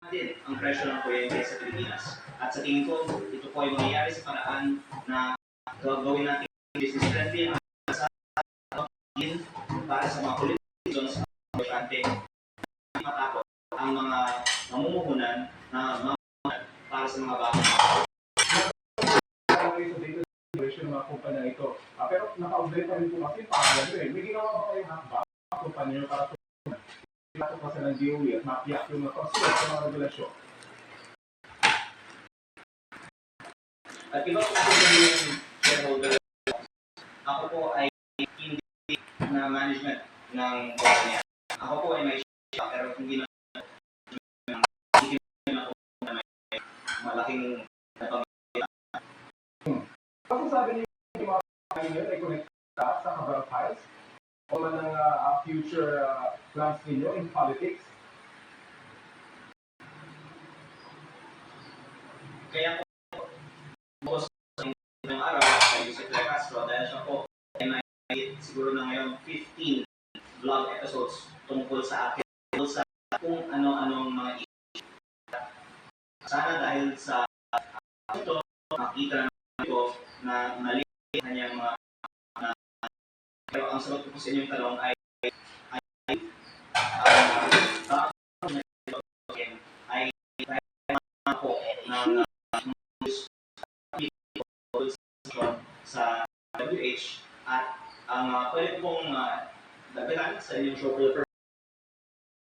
din ang presyo ng kuryente sa Pilipinas. At sa tingin ko, ito po ay mangyayari sa paraan na gawin natin business friendly ang para sa mga politicians at negosyante matakot ang mga mamumuhunan na para sa mga bagong ng mga kumpanya ito. Pero naka-update pa rin po kasi pangalan nyo eh. May ginawa ba kayong hakbang ang kumpanya nyo para tutunan kasi ng DOE at mapiyak yung mga konsulat sa mga regulasyon? At iba po yung shareholder. Ako po ay hindi na management ng kumpanya. Ako po ay may share pero hindi na may malaking Kasi sabi niyo yung mga kumpanya nyo ay connecta sa Cabral Files o man ng future plans ninyo in politics? Kaya po ng araw kay Jose Castro dahil siya po ay may siguro na ngayon 15 vlog episodes tungkol sa akin tungkol sa kung ano-anong mga issue. Sana dahil sa ito makita namin ko na mali kanyang mga pero ang sagot ko po sa inyong talong ay po ng sa WH at ang pwede pong dagdagan sa inyong show